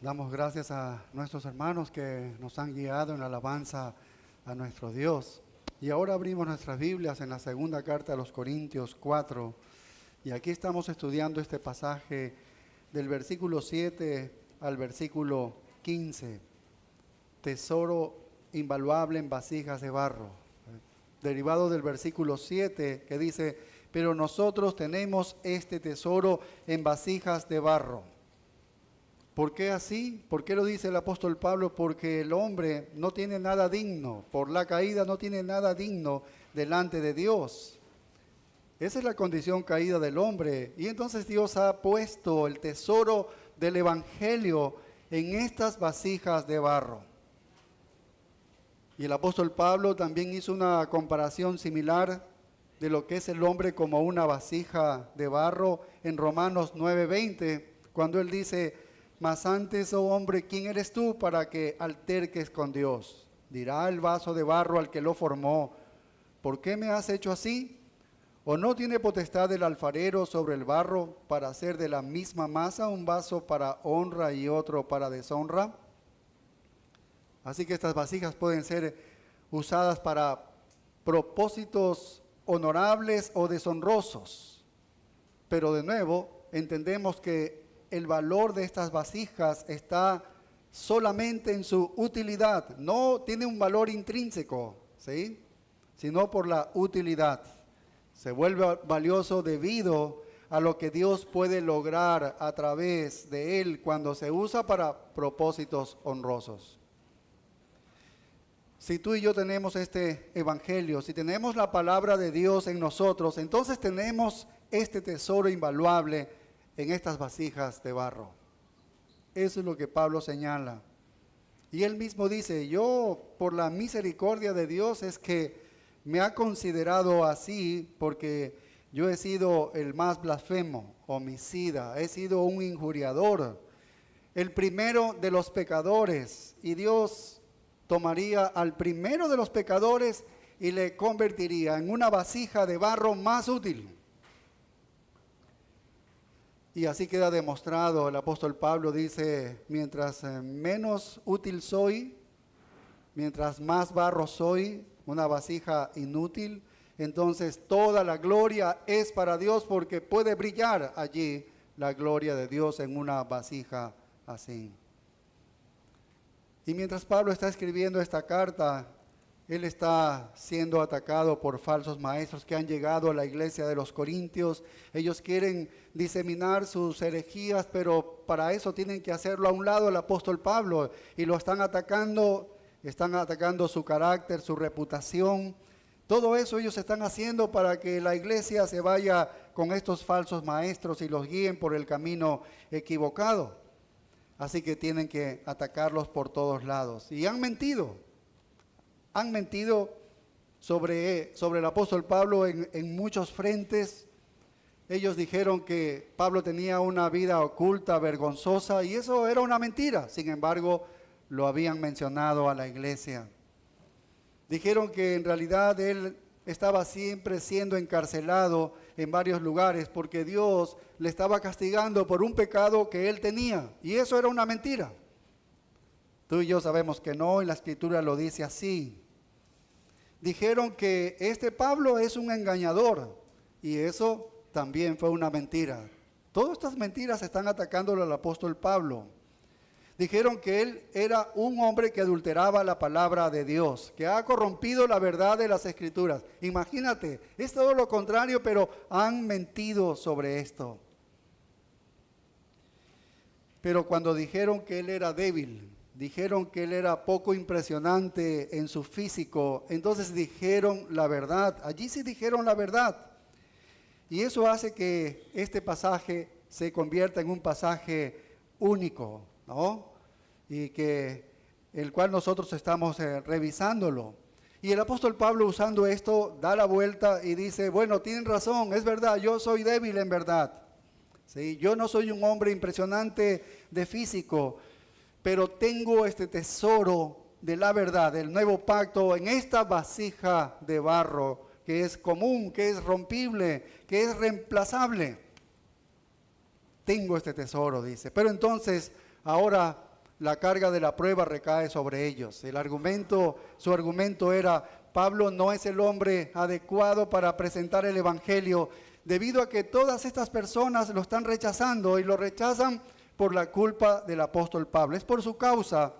Damos gracias a nuestros hermanos que nos han guiado en la alabanza a nuestro Dios. Y ahora abrimos nuestras Biblias en la segunda carta a los Corintios 4. Y aquí estamos estudiando este pasaje del versículo 7 al versículo 15. Tesoro invaluable en vasijas de barro. Derivado del versículo 7 que dice, pero nosotros tenemos este tesoro en vasijas de barro. ¿Por qué así? ¿Por qué lo dice el apóstol Pablo? Porque el hombre no tiene nada digno, por la caída no tiene nada digno delante de Dios. Esa es la condición caída del hombre. Y entonces Dios ha puesto el tesoro del Evangelio en estas vasijas de barro. Y el apóstol Pablo también hizo una comparación similar de lo que es el hombre como una vasija de barro en Romanos 9:20, cuando él dice, mas antes, oh hombre, ¿quién eres tú para que alterques con Dios? Dirá el vaso de barro al que lo formó, ¿por qué me has hecho así? ¿O no tiene potestad el alfarero sobre el barro para hacer de la misma masa un vaso para honra y otro para deshonra? Así que estas vasijas pueden ser usadas para propósitos honorables o deshonrosos. Pero de nuevo, entendemos que el valor de estas vasijas está solamente en su utilidad. No tiene un valor intrínseco, ¿sí? Sino por la utilidad. Se vuelve valioso debido a lo que Dios puede lograr a través de él cuando se usa para propósitos honrosos. Si tú y yo tenemos este evangelio, si tenemos la palabra de Dios en nosotros, entonces tenemos este tesoro invaluable en estas vasijas de barro. Eso es lo que Pablo señala. Y él mismo dice, yo por la misericordia de Dios es que me ha considerado así porque yo he sido el más blasfemo, homicida, he sido un injuriador, el primero de los pecadores. Y Dios tomaría al primero de los pecadores y le convertiría en una vasija de barro más útil. Y así queda demostrado, el apóstol Pablo dice, mientras menos útil soy, mientras más barro soy, una vasija inútil, entonces toda la gloria es para Dios porque puede brillar allí la gloria de Dios en una vasija así. Y mientras Pablo está escribiendo esta carta, él está siendo atacado por falsos maestros que han llegado a la iglesia de los Corintios. Ellos quieren diseminar sus herejías, pero para eso tienen que hacerlo a un lado el apóstol Pablo. Y lo están atacando su carácter, su reputación. Todo eso ellos están haciendo para que la iglesia se vaya con estos falsos maestros y los guíen por el camino equivocado. Así que tienen que atacarlos por todos lados. Y han mentido. Han mentido sobre el apóstol Pablo en muchos frentes. Ellos dijeron que Pablo tenía una vida oculta, vergonzosa, y eso era una mentira. Sin embargo, lo habían mencionado a la iglesia. Dijeron que en realidad él estaba siempre siendo encarcelado en varios lugares porque Dios le estaba castigando por un pecado que él tenía. Y eso era una mentira. Tú y yo sabemos que no, y la Escritura lo dice así. Dijeron que este Pablo es un engañador, y eso también fue una mentira. Todas estas mentiras están atacándolo al apóstol Pablo. Dijeron que él era un hombre que adulteraba la palabra de Dios, que ha corrompido la verdad de las Escrituras. Imagínate, es todo lo contrario, pero han mentido sobre esto. Pero cuando dijeron que él era débil, dijeron que él era poco impresionante en su físico, entonces dijeron la verdad. Allí sí dijeron la verdad. Y eso hace que este pasaje se convierta en un pasaje único, ¿no? Y que el cual nosotros estamos revisándolo. Y el apóstol Pablo, usando esto, da la vuelta y dice, bueno, tienen razón, es verdad, yo soy débil en verdad. ¿Sí? Yo no soy un hombre impresionante de físico, pero tengo este tesoro de la verdad, del nuevo pacto, en esta vasija de barro, que es común, que es rompible, que es reemplazable. Tengo este tesoro, dice. Pero entonces, ahora la carga de la prueba recae sobre ellos. Su argumento era, Pablo no es el hombre adecuado para presentar el evangelio, debido a que todas estas personas lo están rechazando y lo rechazan por la culpa del apóstol Pablo. Es por su causa.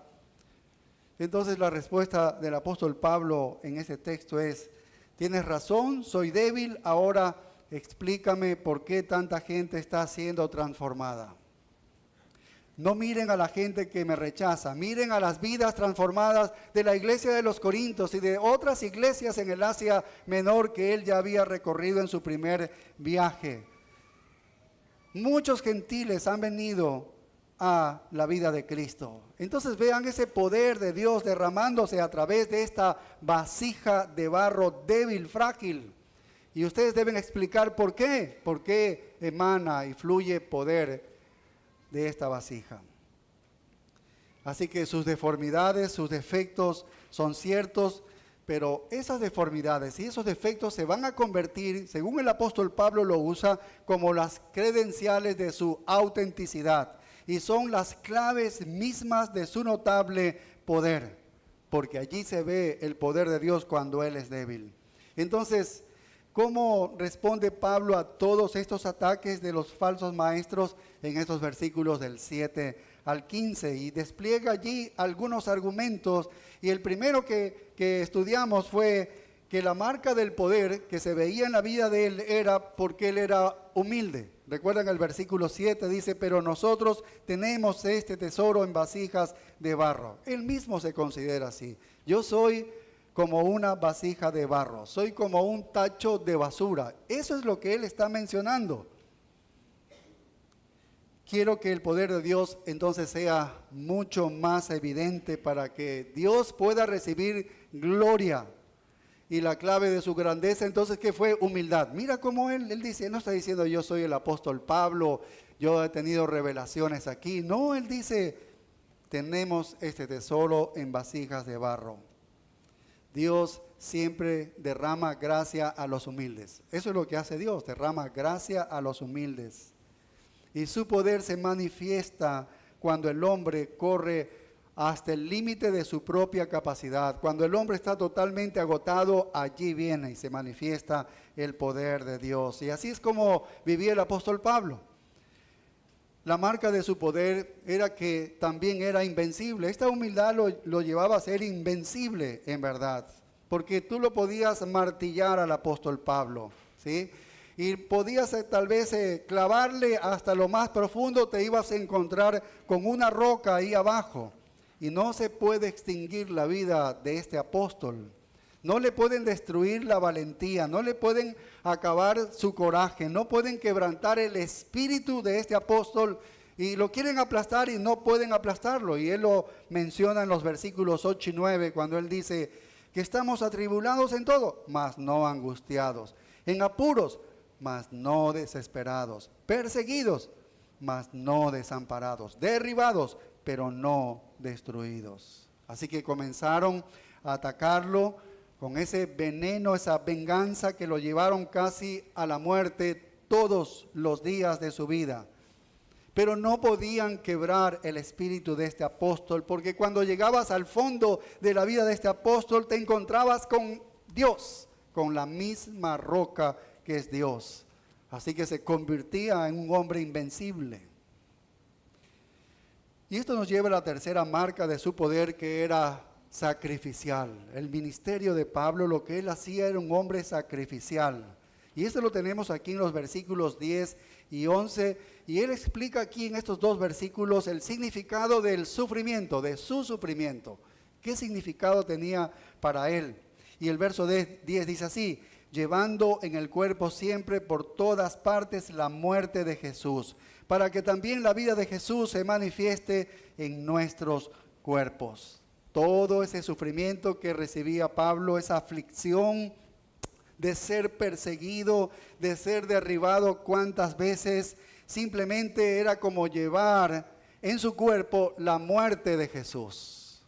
Entonces la respuesta del apóstol Pablo en ese texto es, tienes razón, soy débil, ahora explícame por qué tanta gente está siendo transformada. No miren a la gente que me rechaza, miren a las vidas transformadas de la iglesia de los Corintios y de otras iglesias en el Asia Menor que él ya había recorrido en su primer viaje. Muchos gentiles han venido a la vida de Cristo. Entonces vean ese poder de Dios derramándose a través de esta vasija de barro débil, frágil. Y ustedes deben explicar por qué emana y fluye poder de esta vasija. Así que sus deformidades, sus defectos son ciertos, pero esas deformidades y esos defectos se van a convertir, según el apóstol Pablo lo usa, como las credenciales de su autenticidad y son las claves mismas de su notable poder, porque allí se ve el poder de Dios cuando Él es débil. Entonces, ¿cómo responde Pablo a todos estos ataques de los falsos maestros en estos versículos del 7 al 15? Y despliega allí algunos argumentos. Y el primero que estudiamos fue que la marca del poder que se veía en la vida de él era porque él era humilde. Recuerdan el versículo 7, dice, pero nosotros tenemos este tesoro en vasijas de barro. Él mismo se considera así. Yo soy como una vasija de barro, soy como un tacho de basura. Eso es lo que él está mencionando. Quiero que el poder de Dios entonces sea mucho más evidente para que Dios pueda recibir gloria. Y la clave de su grandeza entonces, ¿qué fue? Humildad. Mira cómo él dice, no está diciendo yo soy el apóstol Pablo, yo he tenido revelaciones aquí. No, él dice, tenemos este tesoro en vasijas de barro. Dios siempre derrama gracia a los humildes. Eso es lo que hace Dios, derrama gracia a los humildes. Y su poder se manifiesta cuando el hombre corre hasta el límite de su propia capacidad. Cuando el hombre está totalmente agotado, allí viene y se manifiesta el poder de Dios. Y así es como vivía el apóstol Pablo. La marca de su poder era que también era invencible. Esta humildad lo llevaba a ser invencible en verdad, porque tú lo podías martillar al apóstol Pablo, ¿sí? Y podías tal vez clavarle hasta lo más profundo, te ibas a encontrar con una roca ahí abajo. Y no se puede extinguir la vida de este apóstol. No le pueden destruir la valentía, no le pueden acabar su coraje, no pueden quebrantar el espíritu de este apóstol y lo quieren aplastar y no pueden aplastarlo. Y él lo menciona en los versículos 8 y 9 cuando él dice que estamos atribulados en todo, mas no angustiados, en apuros, mas no desesperados, perseguidos, mas no desamparados, derribados, pero no destruidos. Así que comenzaron a atacarlo con ese veneno, esa venganza que lo llevaron casi a la muerte todos los días de su vida. Pero no podían quebrar el espíritu de este apóstol, porque cuando llegabas al fondo de la vida de este apóstol, te encontrabas con Dios, con la misma roca que es Dios. Así que se convertía en un hombre invencible. Y esto nos lleva a la tercera marca de su poder, que era sacrificial. El ministerio de Pablo, lo que él hacía era un hombre sacrificial. Y esto lo tenemos aquí en los versículos 10 y 11. Y él explica aquí en estos dos versículos el significado del sufrimiento, de su sufrimiento. ¿Qué significado tenía para él? Y el verso 10 dice así, llevando en el cuerpo siempre por todas partes la muerte de Jesús, para que también la vida de Jesús se manifieste en nuestros cuerpos. Todo ese sufrimiento que recibía Pablo, esa aflicción de ser perseguido, de ser derribado cuántas veces, simplemente era como llevar en su cuerpo la muerte de Jesús.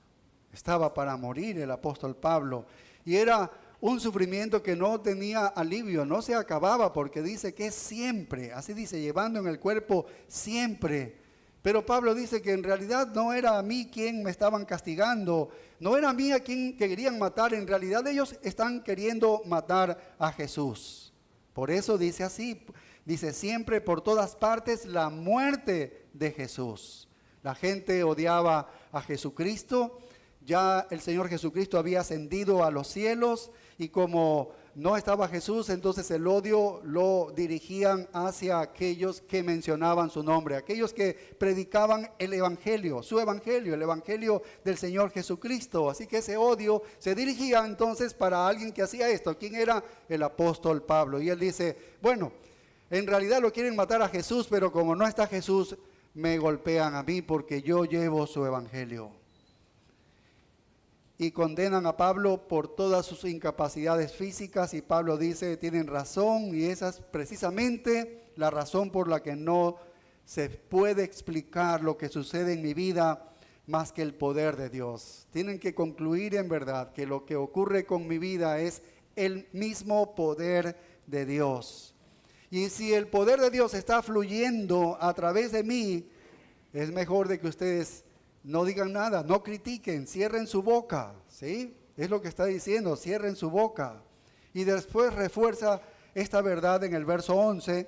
Estaba para morir el apóstol Pablo y era un sufrimiento que no tenía alivio, no se acababa, porque dice que es siempre, así dice, llevando en el cuerpo siempre Pero Pablo dice que en realidad no era a mí quien me estaban castigando, no era a mí a quien querían matar, en realidad ellos están queriendo matar a Jesús. Por eso dice así, dice siempre por todas partes la muerte de Jesús. La gente odiaba a Jesucristo, ya el Señor Jesucristo había ascendido a los cielos y como no estaba Jesús, entonces el odio lo dirigían hacia aquellos que mencionaban su nombre, aquellos que predicaban el evangelio, su evangelio, el evangelio del Señor Jesucristo. Así que ese odio se dirigía entonces para alguien que hacía esto. ¿Quién era? El apóstol Pablo. Y él dice, bueno, en realidad lo quieren matar a Jesús, pero como no está Jesús, me golpean a mí porque yo llevo su evangelio. Y condenan a Pablo por todas sus incapacidades físicas y Pablo dice, tienen razón y esa es precisamente la razón por la que no se puede explicar lo que sucede en mi vida más que el poder de Dios. Tienen que concluir en verdad que lo que ocurre con mi vida es el mismo poder de Dios. Y si el poder de Dios está fluyendo a través de mí, es mejor de que ustedes no digan nada, no critiquen, cierren su boca, ¿sí? Es lo que está diciendo, cierren su boca. Y después refuerza esta verdad en el verso 11,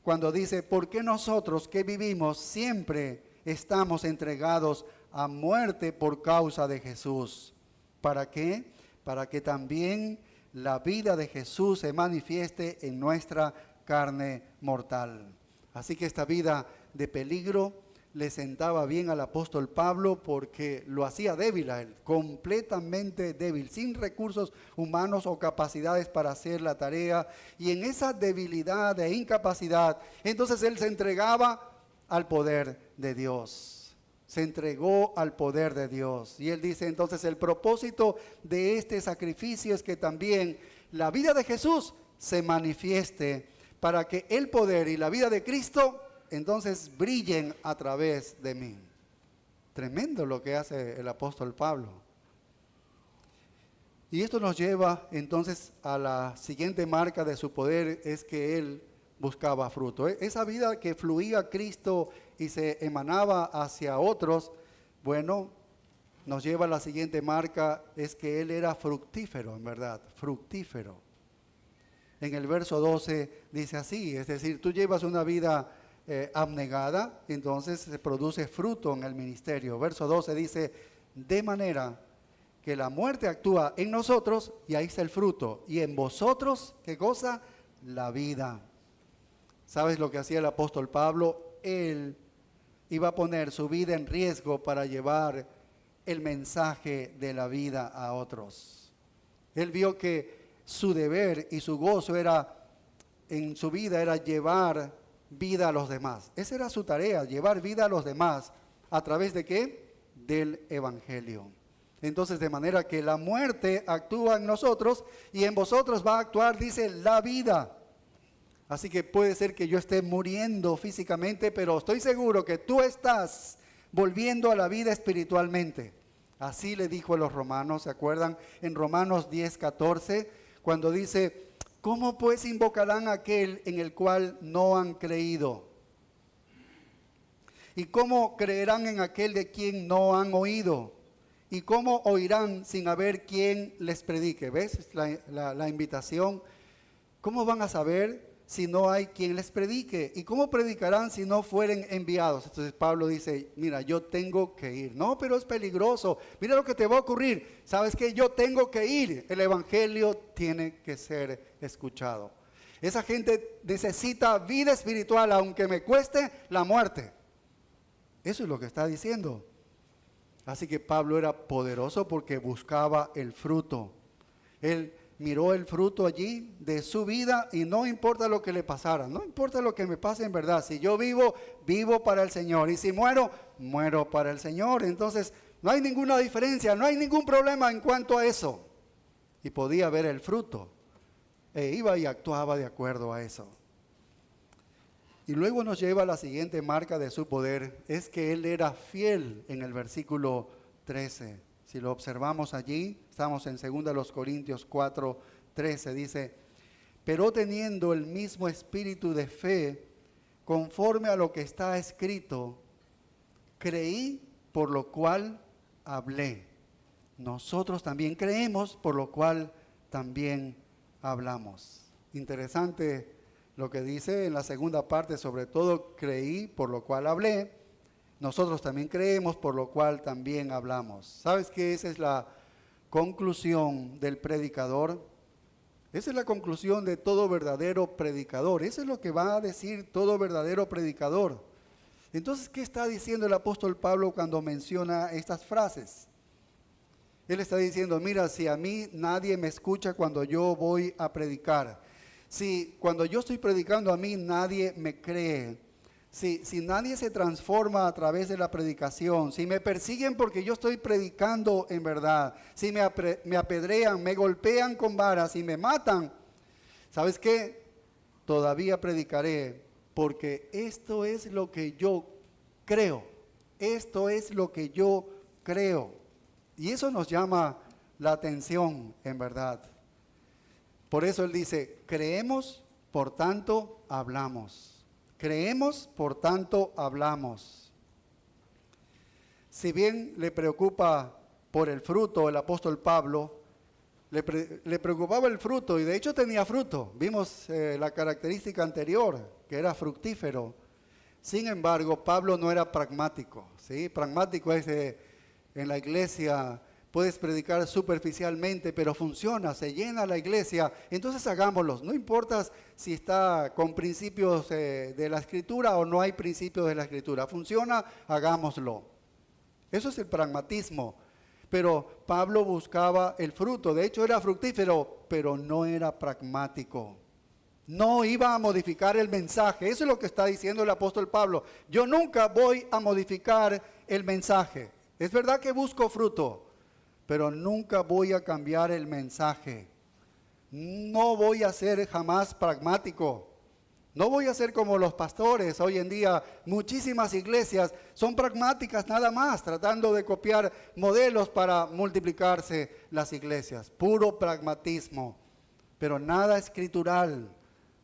cuando dice, ¿por qué nosotros que vivimos siempre estamos entregados a muerte por causa de Jesús? ¿Para qué? Para que también la vida de Jesús se manifieste en nuestra carne mortal. Así que esta vida de peligro le sentaba bien al apóstol Pablo porque lo hacía débil a él, completamente débil, sin recursos humanos o capacidades para hacer la tarea. Y en esa debilidad e incapacidad, entonces él se entregaba al poder de Dios. Se entregó al poder de Dios. Y él dice entonces el propósito de este sacrificio es que también la vida de Jesús se manifieste para que el poder y la vida de Cristo entonces brillen a través de mí. Tremendo lo que hace el apóstol Pablo. Y esto nos lleva entonces a la siguiente marca de su poder, es que él buscaba fruto. Esa vida que fluía Cristo y se emanaba hacia otros, bueno, nos lleva a la siguiente marca, es que él era fructífero, en verdad, fructífero. En el verso 12 dice así, es decir, tú llevas una vida abnegada, entonces se produce fruto en el ministerio. Verso 12 dice, de manera que la muerte actúa en nosotros, y ahí está el fruto, y en vosotros, ¿qué cosa? La vida. ¿Sabes lo que hacía el apóstol Pablo? Él iba a poner su vida en riesgo para llevar el mensaje de la vida a otros. Él vio que su deber y su gozo era, en su vida, era llevar vida a los demás. Esa era su tarea, llevar vida a los demás. ¿A través de qué? Del evangelio. Entonces, de manera que la muerte actúa en nosotros y en vosotros va a actuar, dice, la vida. Así que puede ser que yo esté muriendo físicamente, pero estoy seguro que tú estás volviendo a la vida espiritualmente. Así le dijo a los romanos, ¿se acuerdan? En Romanos 10:14, cuando dice, ¿cómo pues invocarán a aquel en el cual no han creído? ¿Y cómo creerán en aquel de quien no han oído? ¿Y cómo oirán sin haber quien les predique? ¿Ves la invitación? ¿Cómo van a saber si no hay quien les predique? ¿Y cómo predicarán si no fueren enviados? Entonces Pablo dice, mira, yo tengo que ir. No, pero es peligroso. Mira lo que te va a ocurrir. ¿Sabes qué? Yo tengo que ir. El evangelio tiene que ser escuchado. Esa gente necesita vida espiritual, aunque me cueste la muerte. Eso es lo que está diciendo. Así que Pablo era poderoso porque buscaba el fruto. Él miró el fruto allí de su vida y no importa lo que le pasara, no importa lo que me pase en verdad. Si yo vivo, vivo para el Señor, y si muero, muero para el Señor. Entonces no hay ninguna diferencia, no hay ningún problema en cuanto a eso. Y podía ver el fruto e iba y actuaba de acuerdo a eso. Y luego nos lleva a la siguiente marca de su poder, es que él era fiel en el versículo 13. Si lo observamos allí, estamos en 2 Corintios 4:13, dice, pero teniendo el mismo espíritu de fe, conforme a lo que está escrito, creí, por lo cual hablé. Nosotros también creemos, por lo cual también hablamos. Interesante lo que dice en la segunda parte, sobre todo creí, por lo cual hablé. Nosotros también creemos, por lo cual también hablamos. ¿Sabes qué? Esa es la conclusión del predicador. Esa es la conclusión de todo verdadero predicador. Eso es lo que va a decir todo verdadero predicador. Entonces, ¿qué está diciendo el apóstol Pablo cuando menciona estas frases? Él está diciendo, mira, si a mí nadie me escucha cuando yo voy a predicar, si cuando yo estoy predicando a mí nadie me cree, si nadie se transforma a través de la predicación, si me persiguen porque yo estoy predicando en verdad, si me apedrean, me golpean con varas y me matan, ¿sabes qué? Todavía predicaré porque esto es lo que yo creo, esto es lo que yo creo. Y eso nos llama la atención, en verdad. Por eso él dice, creemos, por tanto hablamos. Creemos, por tanto hablamos. Si bien le preocupa por el fruto el apóstol Pablo, le preocupaba el fruto y de hecho tenía fruto. Vimos la característica anterior, que era fructífero. Sin embargo, Pablo no era pragmático, ¿sí? Pragmático es en la iglesia, puedes predicar superficialmente, pero funciona, se llena la iglesia, entonces hagámoslo. No importa si está con principios de la Escritura o no hay principios de la Escritura. Funciona, hagámoslo. Eso es el pragmatismo. Pero Pablo buscaba el fruto, de hecho era fructífero, pero no era pragmático. No iba a modificar el mensaje. Eso es lo que está diciendo el apóstol Pablo. Yo nunca voy a modificar el mensaje. Es verdad que busco fruto, pero nunca voy a cambiar el mensaje. No voy a ser jamás pragmático. No voy a ser como los pastores. Hoy en día muchísimas iglesias son pragmáticas nada más, tratando de copiar modelos para multiplicarse las iglesias. Puro pragmatismo, pero nada escritural.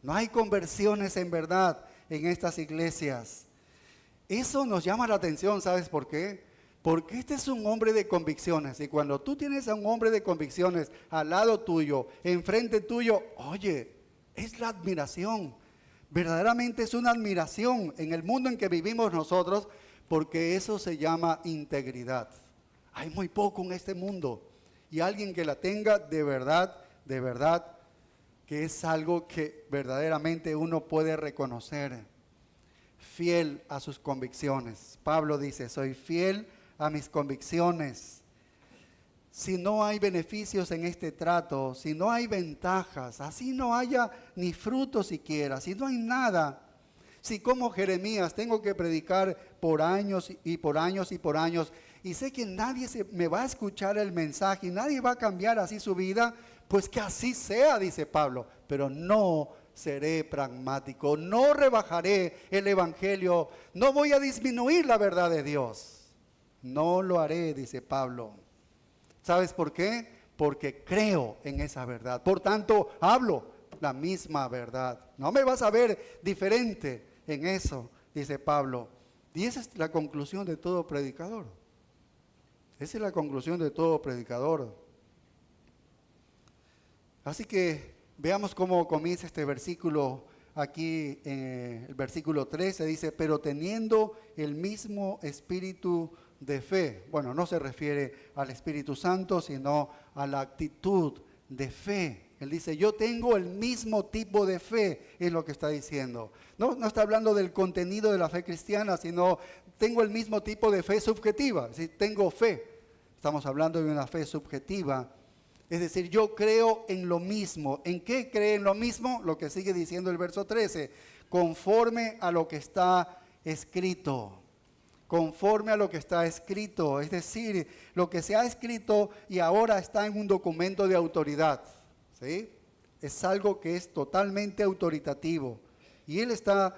No hay conversiones en verdad en estas iglesias. Eso nos llama la atención, ¿sabes por qué? Porque este es un hombre de convicciones y cuando tú tienes a un hombre de convicciones al lado tuyo, enfrente tuyo, oye, es la admiración. Verdaderamente es una admiración en el mundo en que vivimos nosotros porque eso se llama integridad. Hay muy poco en este mundo y alguien que la tenga de verdad, que es algo que verdaderamente uno puede reconocer. Fiel a sus convicciones. Pablo dice, soy fiel a mis convicciones. Si no hay beneficios en este trato, si no hay ventajas, así no haya ni fruto siquiera, si no hay nada, si como Jeremías tengo que predicar por años y por años y por años, y sé que nadie me va a escuchar el mensaje y nadie va a cambiar así su vida, pues que así sea, dice Pablo, pero no seré pragmático, no rebajaré el evangelio, no voy a disminuir la verdad de Dios. No lo haré, dice Pablo. ¿Sabes por qué? Porque creo en esa verdad. Por tanto, hablo la misma verdad. No me vas a ver diferente en eso, dice Pablo. Y esa es la conclusión de todo predicador. Esa es la conclusión de todo predicador. Así que veamos cómo comienza este versículo. Aquí en el versículo 13 dice, pero teniendo el mismo espíritu de fe. Bueno, no se refiere al Espíritu Santo, sino a la actitud de fe. Él dice, yo tengo el mismo tipo de fe, es lo que está diciendo. No está hablando del contenido de la fe cristiana, sino tengo el mismo tipo de fe subjetiva. Es decir, tengo fe. Estamos hablando de una fe subjetiva. Es decir, yo creo en lo mismo. ¿En qué cree en lo mismo? Lo que sigue diciendo el verso 13. Conforme a lo que está escrito. Conforme a lo que está escrito. Es decir, lo que se ha escrito y ahora está en un documento de autoridad. ¿Sí? Es algo que es totalmente autoritativo. Y él está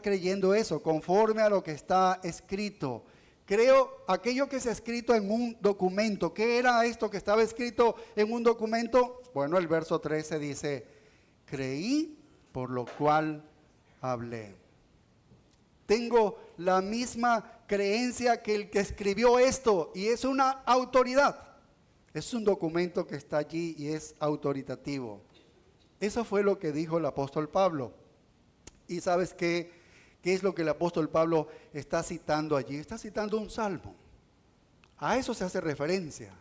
creyendo eso, conforme a lo que está escrito. Creo aquello que se ha escrito en un documento. ¿Qué era esto que estaba escrito en un documento? Bueno, el verso 13 dice, creí, por lo cual hablé. Tengo la misma creencia que el que escribió esto y es una autoridad. Es un documento que está allí y es autoritativo. Eso fue lo que dijo el apóstol Pablo. ¿Y sabes qué es lo que el apóstol Pablo está citando allí? Está citando un salmo. A eso se hace referencia.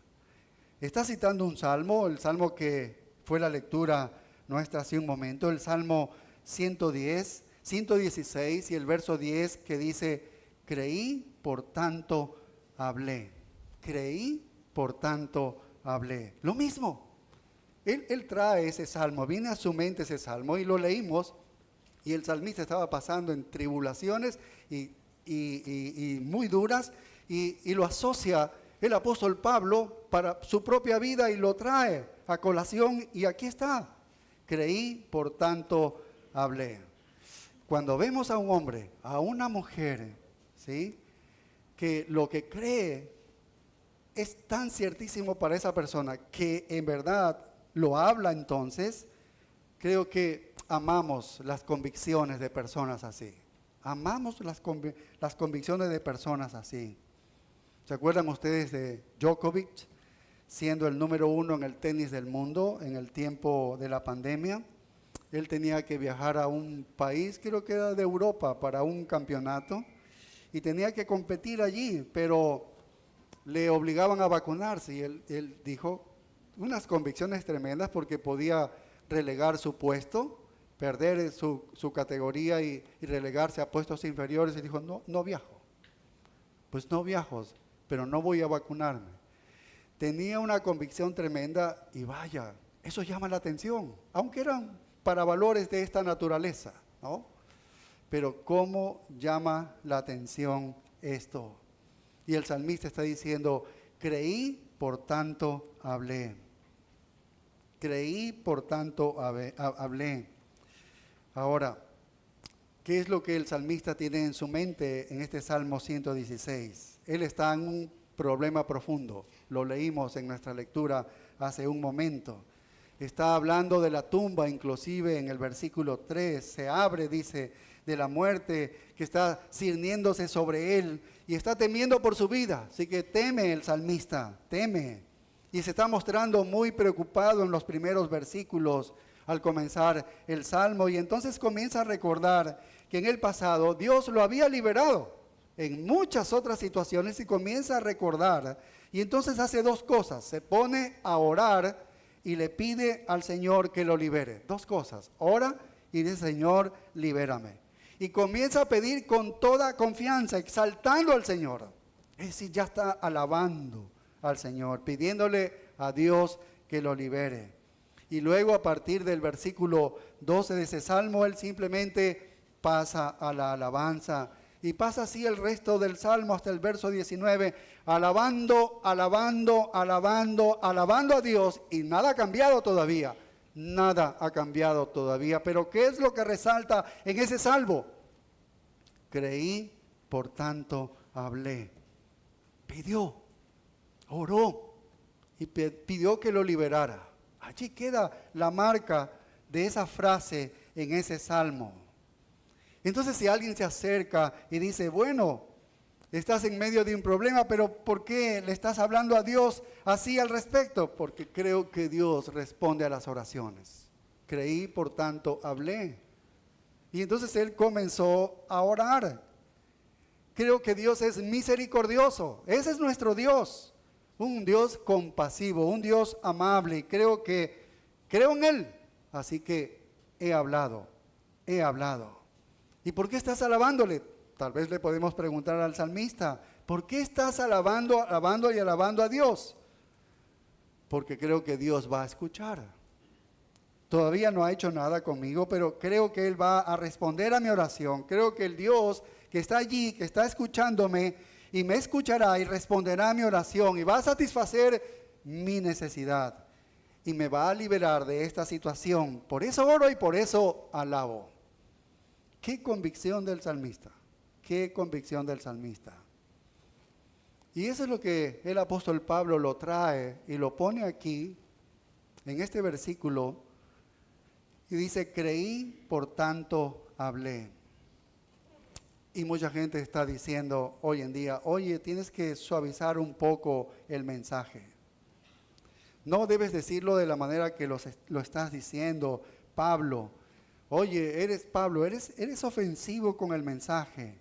Está citando un salmo, el salmo que fue la lectura nuestra hace un momento, el salmo 110, 116 y el verso 10 que dice, creí, por tanto hablé. Creí, por tanto hablé. Lo mismo. Él trae ese salmo, viene a su mente ese salmo y lo leímos y el salmista estaba pasando en tribulaciones y muy duras y lo asocia el apóstol Pablo para su propia vida y lo trae a colación y aquí está. Creí, por tanto hablé. Cuando vemos a un hombre, a una mujer, ¿sí?, que lo que cree es tan ciertísimo para esa persona que en verdad lo habla, entonces creo que amamos las convicciones de personas así. Amamos las convicciones de personas así. ¿Se acuerdan ustedes de Djokovic siendo el número 1 en el tenis del mundo en el tiempo de la pandemia? Él tenía que viajar a un país, creo que era de Europa, para un campeonato y tenía que competir allí, pero le obligaban a vacunarse y él dijo unas convicciones tremendas porque podía relegar su puesto, perder su categoría y relegarse a puestos inferiores y dijo, no viajo. Pues no viajo, pero no voy a vacunarme. Tenía una convicción tremenda y vaya, eso llama la atención, aunque eran para valores de esta naturaleza, ¿no? Pero ¿cómo llama la atención esto? Y el salmista está diciendo, creí, por tanto hablé. Creí, por tanto hablé. Ahora, ¿qué es lo que el salmista tiene en su mente en este Salmo 116? Él está en un problema profundo. Lo leímos en nuestra lectura hace un momento. Está hablando de la tumba, inclusive en el versículo 3. Se abre, dice, de la muerte que está ciñéndose sobre él y está temiendo por su vida. Así que teme el salmista, teme. Y se está mostrando muy preocupado en los primeros versículos al comenzar el Salmo. Y entonces comienza a recordar que en el pasado Dios lo había liberado en muchas otras situaciones y comienza a recordar. Y entonces hace dos cosas. Se pone a orar y le pide al Señor que lo libere. Dos cosas. Ora y dice, Señor, libérame. Y comienza a pedir con toda confianza, exaltando al Señor. Es decir, ya está alabando al Señor, pidiéndole a Dios que lo libere. Y luego a partir del versículo 12 de ese salmo, él simplemente pasa a la alabanza. Y pasa así el resto del salmo hasta el verso 19, alabando, alabando, alabando, alabando a Dios. Y nada ha cambiado todavía, nada ha cambiado todavía. Pero ¿qué es lo que resalta en ese salmo? Creí, por tanto hablé. Pidió. Oró y pidió que lo liberara. Allí queda la marca de esa frase en ese salmo. Entonces si alguien se acerca y dice, bueno, estás en medio de un problema, pero ¿por qué le estás hablando a Dios así al respecto? Porque creo que Dios responde a las oraciones. Creí, por tanto, hablé. Y entonces él comenzó a orar. Creo que Dios es misericordioso. Ese es nuestro Dios. Un Dios compasivo, un Dios amable. Y creo en Él. Así que he hablado. ¿Y por qué estás alabándole? Tal vez le podemos preguntar al salmista, ¿por qué estás alabando y alabando a Dios? Porque creo que Dios va a escuchar. Todavía no ha hecho nada conmigo, pero creo que Él va a responder a mi oración. Creo que el Dios que está allí, que está escuchándome, y me escuchará y responderá a mi oración y va a satisfacer mi necesidad y me va a liberar de esta situación. Por eso oro y por eso alabo. Qué convicción del salmista, qué convicción del salmista. Y eso es lo que el apóstol Pablo lo trae y lo pone aquí en este versículo y dice, creí, por tanto hablé. Y mucha gente está diciendo hoy en día, oye, tienes que suavizar un poco el mensaje. No debes decirlo de la manera que lo estás diciendo, Pablo. Oye, eres ofensivo con el mensaje.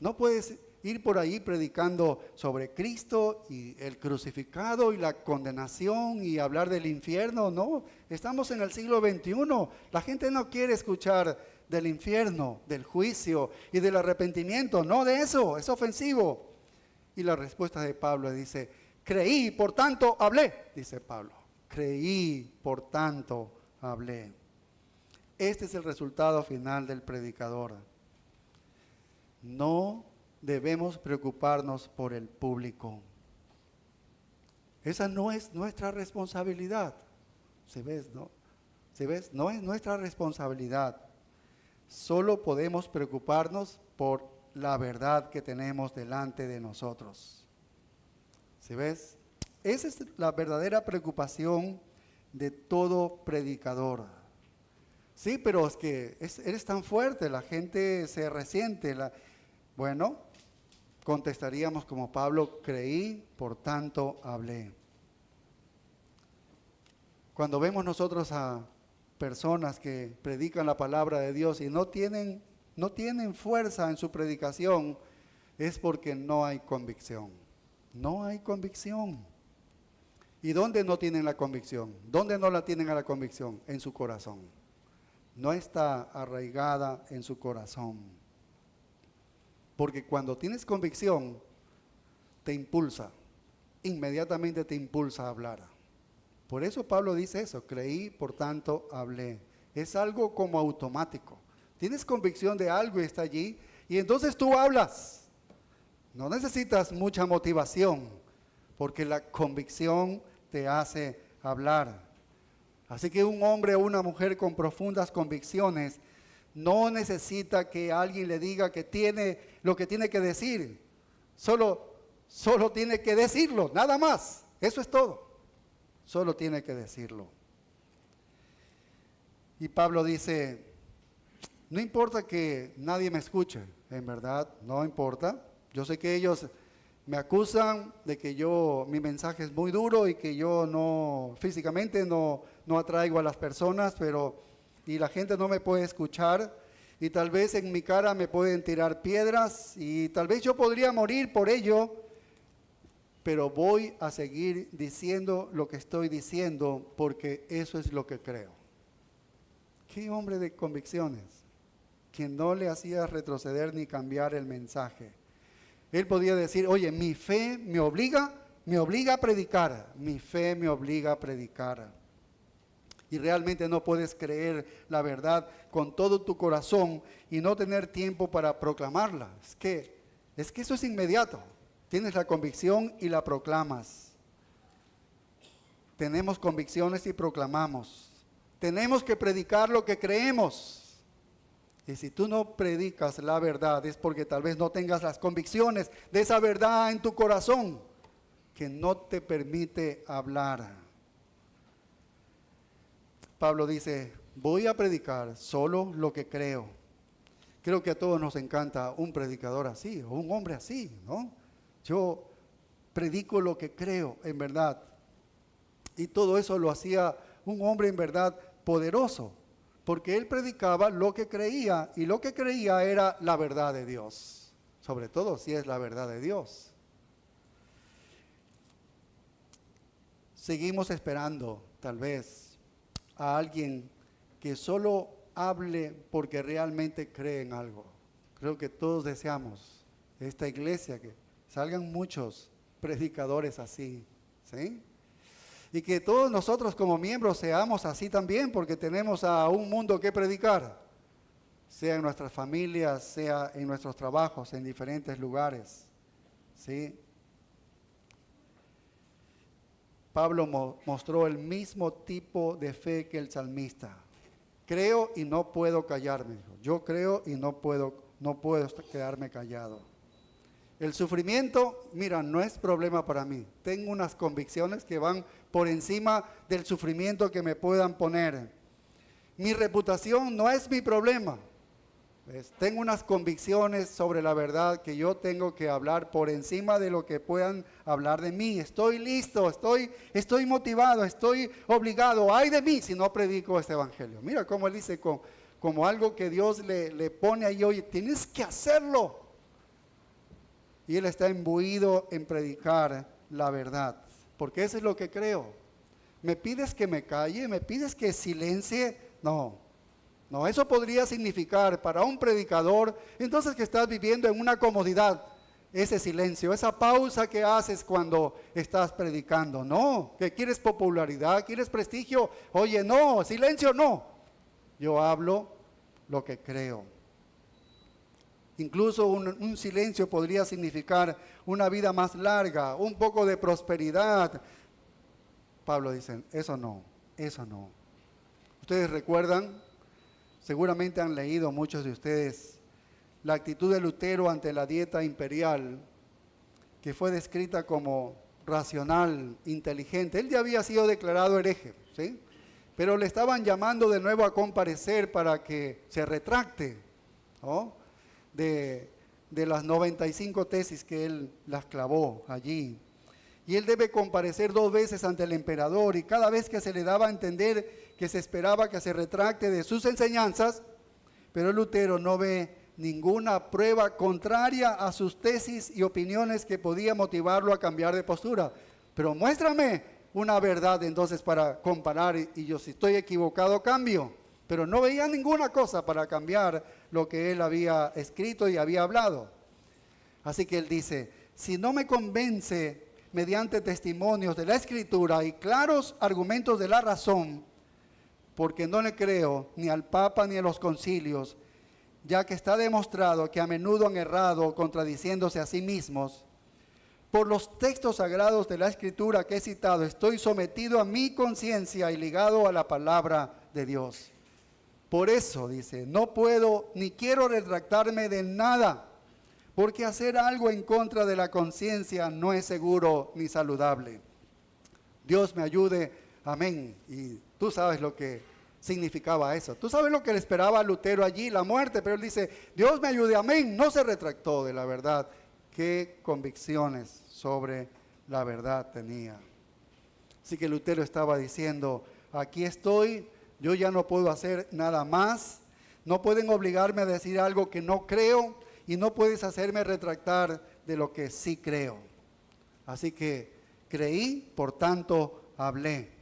No puedes ir por ahí predicando sobre Cristo y el crucificado y la condenación y hablar del infierno. No, estamos en el siglo XXI. La gente no quiere escuchar del infierno, del juicio y del arrepentimiento. No de eso, es ofensivo. Y la respuesta de Pablo dice, creí, por tanto hablé, dice Pablo. Creí, por tanto hablé. Este es el resultado final del predicador. No debemos preocuparnos por el público. Esa no es nuestra responsabilidad. ¿Se ves, no? ¿Se ves? No es nuestra responsabilidad. Solo podemos preocuparnos por la verdad que tenemos delante de nosotros. ¿Se ves? Esa es la verdadera preocupación de todo predicador. Sí, pero es que eres tan fuerte, la gente se resiente. Bueno, contestaríamos como Pablo, creí, por tanto hablé. Cuando vemos nosotros a personas que predican la palabra de Dios y no tienen fuerza en su predicación, es porque no hay convicción. No hay convicción. ¿Y dónde no tienen la convicción? ¿Dónde no la tienen a la convicción? En su corazón. No está arraigada en su corazón. Porque cuando tienes convicción, te impulsa, inmediatamente te impulsa a hablar. Por eso Pablo dice eso, creí, por tanto hablé. Es algo como automático. Tienes convicción de algo y está allí, y entonces tú hablas. No necesitas mucha motivación, porque la convicción te hace hablar. Así que un hombre o una mujer con profundas convicciones no necesita que alguien le diga que tiene lo que tiene que decir. Solo tiene que decirlo, nada más. Eso es todo. Solo tiene que decirlo. Y Pablo dice, no importa que nadie me escuche, en verdad, no importa. Yo sé que ellos me acusan de que mi mensaje es muy duro y que yo físicamente no atraigo a las personas, y la gente no me puede escuchar, y tal vez en mi cara me pueden tirar piedras, y tal vez yo podría morir por ello, pero voy a seguir diciendo lo que estoy diciendo, porque eso es lo que creo. ¿Qué hombre de convicciones? Que no le hacía retroceder ni cambiar el mensaje. Él podía decir, oye, mi fe me obliga a predicar, mi fe me obliga a predicar. Y realmente no puedes creer la verdad con todo tu corazón y no tener tiempo para proclamarla. Es que eso es inmediato. Tienes la convicción y la proclamas. Tenemos convicciones y proclamamos. Tenemos que predicar lo que creemos. Y si tú no predicas la verdad es porque tal vez no tengas las convicciones de esa verdad en tu corazón que no te permite hablar. Pablo dice, voy a predicar solo lo que creo. Creo que a todos nos encanta un predicador así o un hombre así, ¿no? Yo predico lo que creo en verdad. Y todo eso lo hacía un hombre en verdad poderoso. Porque él predicaba lo que creía, y lo que creía era la verdad de Dios. Sobre todo si es la verdad de Dios. Seguimos esperando, tal vez, a alguien que solo hable porque realmente cree en algo. Creo que todos deseamos esta iglesia que salgan muchos predicadores así, ¿sí? Y que todos nosotros como miembros seamos así también, porque tenemos a un mundo que predicar, sea en nuestras familias, sea en nuestros trabajos, en diferentes lugares, ¿sí? Pablo mostró el mismo tipo de fe que el salmista. Creo y no puedo callarme. Yo creo y no puedo quedarme callado. El sufrimiento, mira, no es problema para mí. Tengo unas convicciones que van por encima del sufrimiento que me puedan poner. Mi reputación no es mi problema. Tengo unas convicciones sobre la verdad que yo tengo que hablar por encima de lo que puedan hablar de mí. Estoy listo, estoy motivado, estoy obligado. Ay de mí si no predico este evangelio. Mira cómo él dice como algo que Dios le pone ahí, oye, tienes que hacerlo. Y él está imbuido en predicar la verdad, porque eso es lo que creo. ¿Me pides que me calle? ¿Me pides que silencie? No, eso podría significar para un predicador, entonces que estás viviendo en una comodidad, ese silencio, esa pausa que haces cuando estás predicando. No, que quieres popularidad, quieres prestigio. Oye, no, silencio no. Yo hablo lo que creo. Incluso un silencio podría significar una vida más larga, un poco de prosperidad. Pablo dice, eso no. Ustedes recuerdan, seguramente han leído muchos de ustedes, la actitud de Lutero ante la dieta imperial, que fue descrita como racional, inteligente. Él ya había sido declarado hereje, ¿sí? Pero le estaban llamando de nuevo a comparecer para que se retracte, ¿no?, de las 95 tesis que él las clavó allí. Y él debe comparecer 2 veces ante el emperador, y cada vez que se le daba a entender que se esperaba que se retracte de sus enseñanzas, pero Lutero no ve ninguna prueba contraria a sus tesis y opiniones que podía motivarlo a cambiar de postura. Pero muéstrame una verdad entonces para comparar, y yo si estoy equivocado cambio. Pero no veía ninguna cosa para cambiar lo que él había escrito y había hablado. Así que él dice, si no me convence mediante testimonios de la Escritura y claros argumentos de la razón, porque no le creo ni al Papa ni a los concilios, ya que está demostrado que a menudo han errado contradiciéndose a sí mismos. Por los textos sagrados de la Escritura que he citado, estoy sometido a mi conciencia y ligado a la palabra de Dios. Por eso, dice, no puedo ni quiero retractarme de nada, porque hacer algo en contra de la conciencia no es seguro ni saludable. Dios me ayude, amén. Y tú sabes lo que significaba eso. Tú sabes lo que le esperaba a Lutero allí, la muerte, pero él dice, Dios me ayude, amén. No se retractó de la verdad. Qué convicciones sobre la verdad tenía. Así que Lutero estaba diciendo, aquí estoy, yo ya no puedo hacer nada más. No pueden obligarme a decir algo que no creo, y no puedes hacerme retractar de lo que sí creo. Así que creí, por tanto hablé.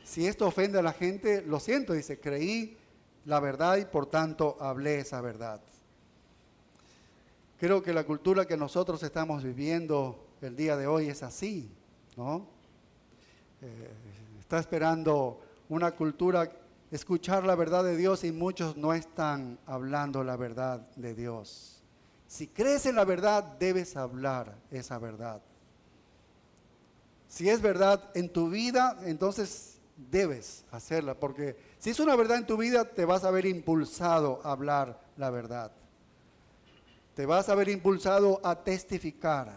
Si esto ofende a la gente, lo siento, dice, creí la verdad y por tanto hablé esa verdad. Creo que la cultura que nosotros estamos viviendo el día de hoy es así, ¿no? Está esperando una cultura escuchar la verdad de Dios y muchos no están hablando la verdad de Dios. Si crees en la verdad, debes hablar esa verdad. Si es verdad en tu vida, entonces debes hacerla, porque si es una verdad en tu vida, te vas a ver impulsado a hablar la verdad. Te vas a ver impulsado a testificar.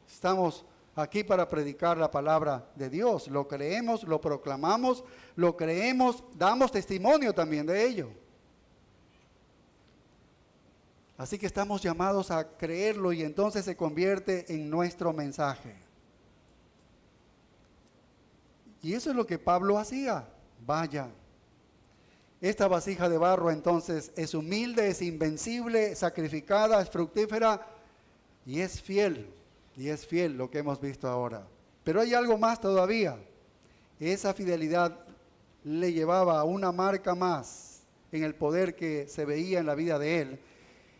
Estamos aquí para predicar la palabra de Dios. Lo creemos, lo proclamamos, lo creemos, damos testimonio también de ello. Así que estamos llamados a creerlo y entonces se convierte en nuestro mensaje. Y eso es lo que Pablo hacía. Vaya, esta vasija de barro entonces es humilde, es invencible, sacrificada, es fructífera y es fiel. Y es fiel lo que hemos visto ahora. Pero hay algo más todavía. Esa fidelidad le llevaba a una marca más en el poder que se veía en la vida de él.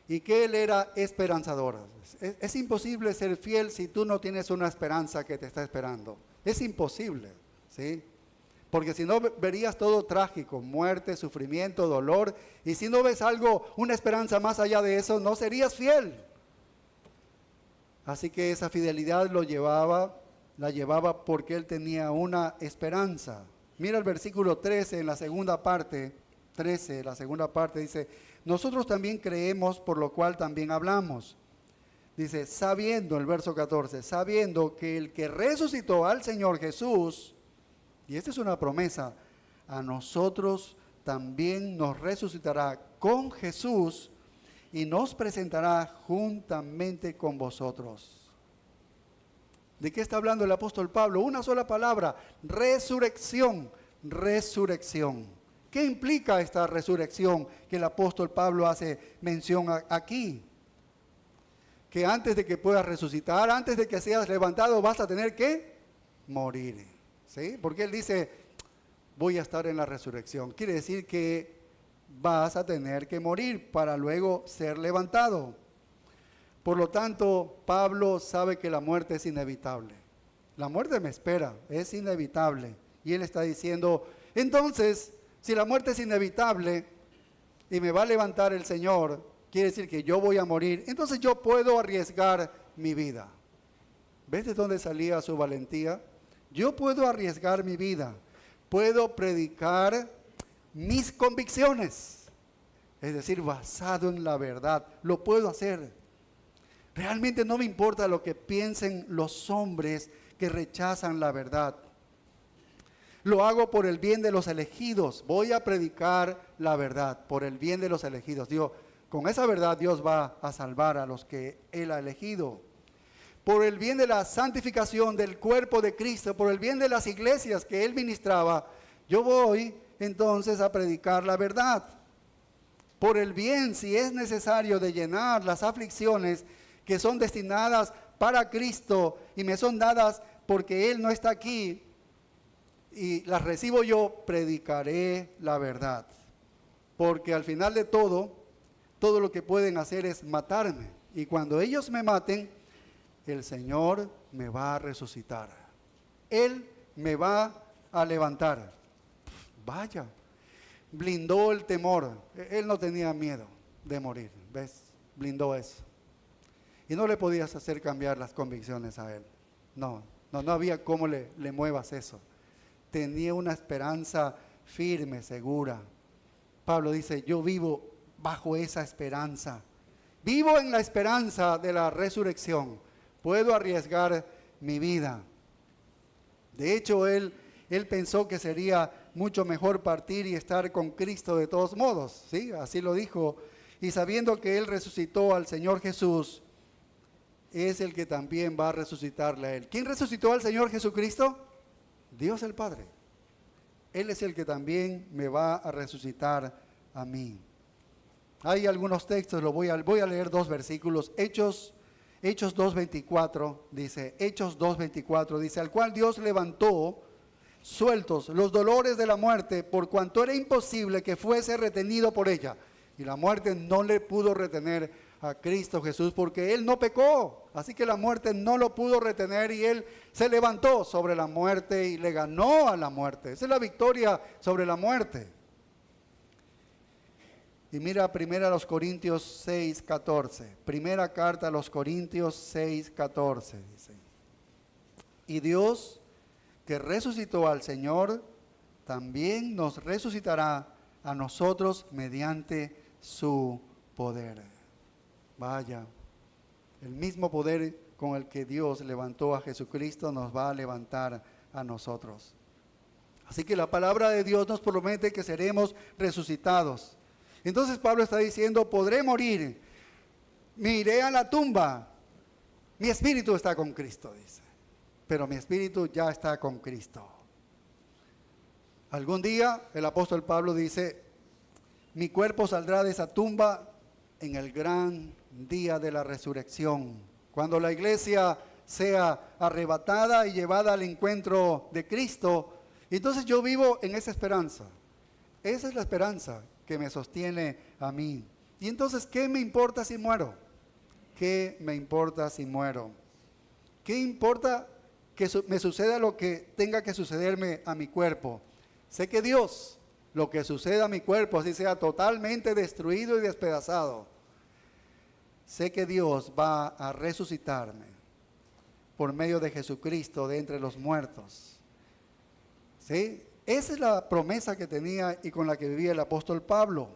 Y que él era esperanzador. Es imposible ser fiel si tú no tienes una esperanza que te está esperando. Es imposible, ¿sí? Porque si no verías todo trágico, muerte, sufrimiento, dolor. Y si no ves algo, una esperanza más allá de eso, no serías fiel. Así que esa fidelidad la llevaba porque él tenía una esperanza. Mira el versículo 13 en la segunda parte. 13, la segunda parte dice, nosotros también creemos, por lo cual también hablamos. Dice, sabiendo, el verso 14, sabiendo que el que resucitó al Señor Jesús, y esta es una promesa, a nosotros también nos resucitará con Jesús y nos presentará juntamente con vosotros. ¿De qué está hablando el apóstol Pablo? Una sola palabra: resurrección, resurrección. ¿Qué implica esta resurrección que el apóstol Pablo hace mención aquí? Que antes de que puedas resucitar, antes de que seas levantado, vas a tener que morir. ¿Sí? Porque él dice, voy a estar en la resurrección. Quiere decir que vas a tener que morir para luego ser levantado. Por lo tanto, Pablo sabe que la muerte es inevitable. La muerte me espera, es inevitable. Y él está diciendo, entonces, si la muerte es inevitable y me va a levantar el Señor, quiere decir que yo voy a morir, entonces yo puedo arriesgar mi vida. ¿Ves de dónde salía su valentía? Yo puedo arriesgar mi vida, puedo predicar mis convicciones, es decir, basado en la verdad, lo puedo hacer. Realmente no me importa lo que piensen los hombres que rechazan la verdad. Lo hago por el bien de los elegidos, voy a predicar la verdad, por el bien de los elegidos. Digo, con esa verdad Dios va a salvar a los que Él ha elegido. Por el bien de la santificación del cuerpo de Cristo, por el bien de las iglesias que Él ministraba, yo voy entonces a predicar la verdad. Por el bien, si es necesario, de llenar las aflicciones que son destinadas para Cristo y me son dadas porque Él no está aquí y las recibo yo, predicaré la verdad. Porque al final de todo lo que pueden hacer es matarme. Y cuando ellos me maten, el Señor me va a resucitar. Él me va a levantar. Vaya, blindó el temor. Él no tenía miedo de morir, ¿ves? Blindó eso. Y no le podías hacer cambiar las convicciones a él. No había cómo le muevas eso. Tenía una esperanza firme, segura. Pablo dice, yo vivo bajo esa esperanza. Vivo en la esperanza de la resurrección. Puedo arriesgar mi vida. De hecho, él pensó que sería mucho mejor partir y estar con Cristo de todos modos, ¿sí? Así lo dijo. Y sabiendo que Él resucitó al Señor Jesús, es el que también va a resucitarle a Él. ¿Quién resucitó al Señor Jesucristo? Dios el Padre. Él es el que también me va a resucitar a mí. Hay algunos textos, voy a leer dos versículos. Hechos 2:24 dice, Hechos 2:24 dice, al cual Dios levantó sueltos los dolores de la muerte, por cuanto era imposible que fuese retenido por ella. Y la muerte no le pudo retener a Cristo Jesús porque Él no pecó. Así que la muerte no lo pudo retener y Él se levantó sobre la muerte y le ganó a la muerte. Esa es la victoria sobre la muerte. Y mira, primera a los Corintios 6:14. Primera carta a los Corintios 6:14 dice. Y Dios, que resucitó al Señor, también nos resucitará a nosotros mediante su poder. Vaya, el mismo poder con el que Dios levantó a Jesucristo nos va a levantar a nosotros. Así que la palabra de Dios nos promete que seremos resucitados. Entonces Pablo está diciendo, podré morir, me iré a la tumba, mi espíritu está con Cristo, dice. Pero mi espíritu ya está con Cristo. Algún día el apóstol Pablo dice, mi cuerpo saldrá de esa tumba en el gran día de la resurrección, cuando la iglesia sea arrebatada y llevada al encuentro de Cristo. Entonces yo vivo en esa esperanza. Esa es la esperanza que me sostiene a mí. Y entonces, ¿qué me importa si muero? ¿Qué me importa si muero? ¿Qué importa que me suceda lo que tenga que sucederme a mi cuerpo? Sé que Dios, lo que suceda a mi cuerpo, así sea totalmente destruido y despedazado, sé que Dios va a resucitarme por medio de Jesucristo de entre los muertos. ¿Sí? Esa es la promesa que tenía y con la que vivía el apóstol Pablo.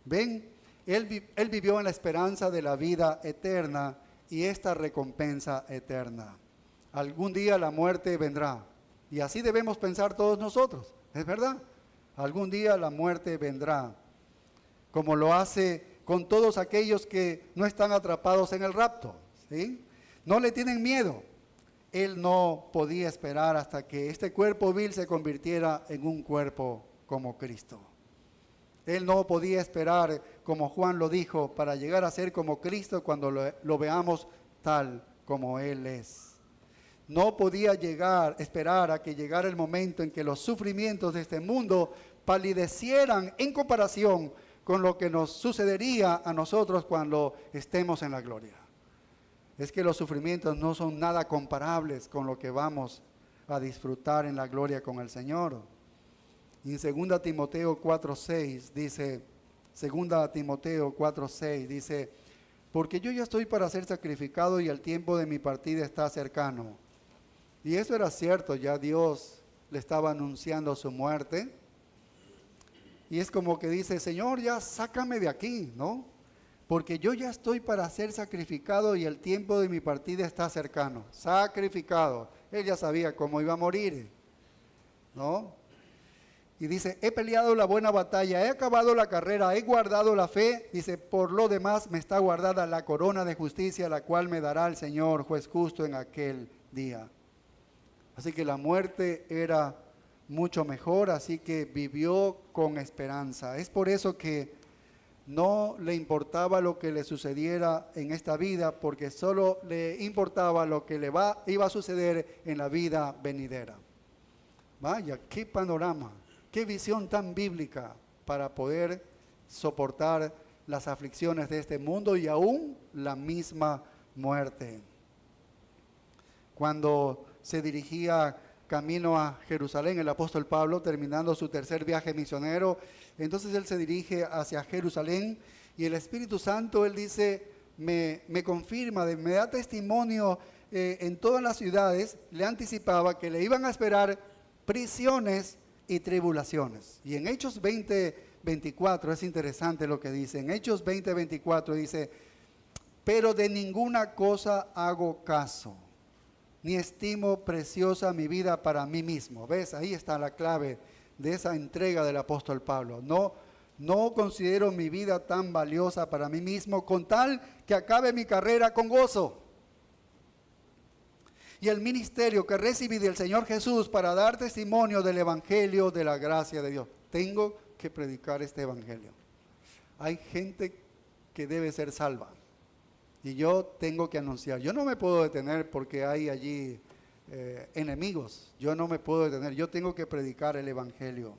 ¿Ven? Él vivió en la esperanza de la vida eterna y esta recompensa eterna. Algún día la muerte vendrá. Y así debemos pensar todos nosotros. ¿Es verdad? Algún día la muerte vendrá. Como lo hace con todos aquellos que no están atrapados en el rapto, ¿sí? No le tienen miedo. Él no podía esperar hasta que este cuerpo vil se convirtiera en un cuerpo como Cristo. Él no podía esperar, como Juan lo dijo, para llegar a ser como Cristo cuando lo veamos tal como Él es. No podía esperar a que llegara el momento en que los sufrimientos de este mundo palidecieran en comparación con lo que nos sucedería a nosotros cuando estemos en la gloria. Es que los sufrimientos no son nada comparables con lo que vamos a disfrutar en la gloria con el Señor. Y en 2 Timoteo 4:6 dice, 2 Timoteo 4:6 dice, porque yo ya estoy para ser sacrificado y el tiempo de mi partida está cercano. Y eso era cierto, ya Dios le estaba anunciando su muerte. Y es como que dice, Señor, ya sácame de aquí, ¿no? Porque yo ya estoy para ser sacrificado y el tiempo de mi partida está cercano. Sacrificado. Él ya sabía cómo iba a morir, ¿no? Y dice, he peleado la buena batalla, he acabado la carrera, he guardado la fe. Dice, por lo demás me está guardada la corona de justicia, la cual me dará el Señor, juez justo, en aquel día. Así que la muerte era mucho mejor, así que vivió con esperanza. Es por eso que no le importaba lo que le sucediera en esta vida, porque solo le importaba lo que iba a suceder en la vida venidera. Vaya, qué panorama, qué visión tan bíblica para poder soportar las aflicciones de este mundo y aún la misma muerte. Cuando se dirigía camino a Jerusalén, el apóstol Pablo, terminando su tercer viaje misionero, entonces él se dirige hacia Jerusalén y el Espíritu Santo, él dice, me confirma, me da testimonio en todas las ciudades, le anticipaba que le iban a esperar prisiones y tribulaciones. Y en Hechos 20:24 es interesante lo que dice, en Hechos 20:24 dice, pero de ninguna cosa hago caso, ni estimo preciosa mi vida para mí mismo. ¿Ves? Ahí está la clave de esa entrega del apóstol Pablo. No considero mi vida tan valiosa para mí mismo, con tal que acabe mi carrera con gozo. Y el ministerio que recibí del Señor Jesús para dar testimonio del evangelio de la gracia de Dios. Tengo que predicar este evangelio. Hay gente que debe ser salva. Y yo tengo que anunciar. Yo no me puedo detener porque hay allí enemigos. Yo no me puedo detener. Yo tengo que predicar el evangelio.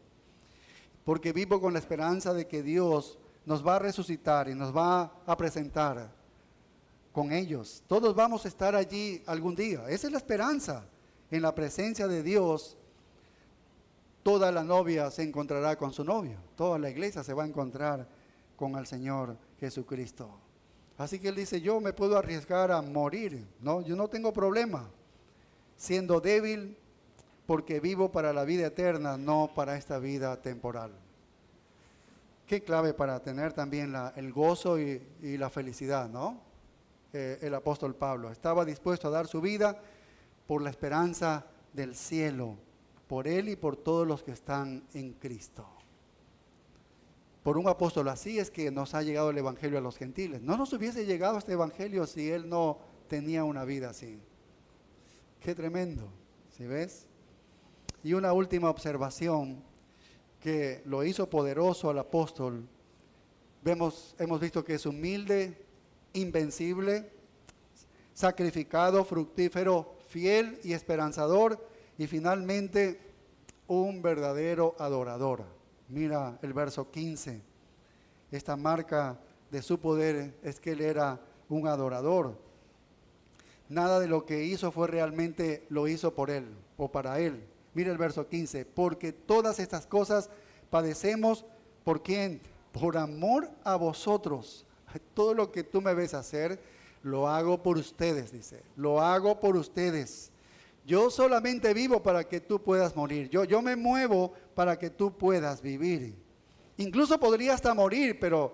Porque vivo con la esperanza de que Dios nos va a resucitar y nos va a presentar con ellos. Todos vamos a estar allí algún día. Esa es la esperanza. En la presencia de Dios, toda la novia se encontrará con su novio. Toda la iglesia se va a encontrar con el Señor Jesucristo. Así que él dice, yo me puedo arriesgar a morir, ¿no? Yo no tengo problema, siendo débil, porque vivo para la vida eterna, no para esta vida temporal. Qué clave para tener también el gozo y la felicidad, ¿no? El apóstol Pablo estaba dispuesto a dar su vida por la esperanza del cielo, por él y por todos los que están en Cristo. Por un apóstol así es que nos ha llegado el evangelio a los gentiles. No nos hubiese llegado este evangelio si él no tenía una vida así. Qué tremendo, ¿sí ves? Y una última observación que lo hizo poderoso al apóstol. Hemos visto que es humilde, invencible, sacrificado, fructífero, fiel y esperanzador, y finalmente un verdadero adorador. Mira el verso 15. Esta marca de su poder es que él era un adorador. Nada de lo que hizo fue realmente lo hizo por él o para él. Mira el verso 15. Porque todas estas cosas padecemos, ¿por quién? Por amor a vosotros. Todo lo que tú me ves hacer, lo hago por ustedes, dice. Lo hago por ustedes. Yo solamente vivo para que tú puedas morir. Yo me muevo para que tú puedas vivir. Incluso podría hasta morir, pero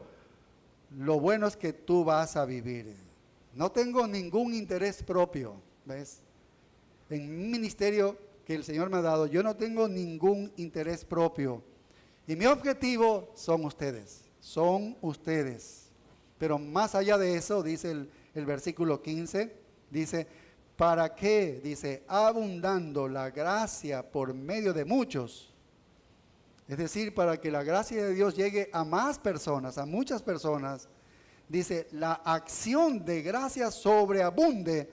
lo bueno es que tú vas a vivir. No tengo ningún interés propio, ¿ves? En mi ministerio que el Señor me ha dado, yo no tengo ningún interés propio. Y mi objetivo son ustedes. Son ustedes. Pero más allá de eso, dice el versículo 15, dice, ¿para qué? Dice, abundando la gracia por medio de muchos. Es decir, para que la gracia de Dios llegue a más personas, a muchas personas, dice, la acción de gracia sobreabunde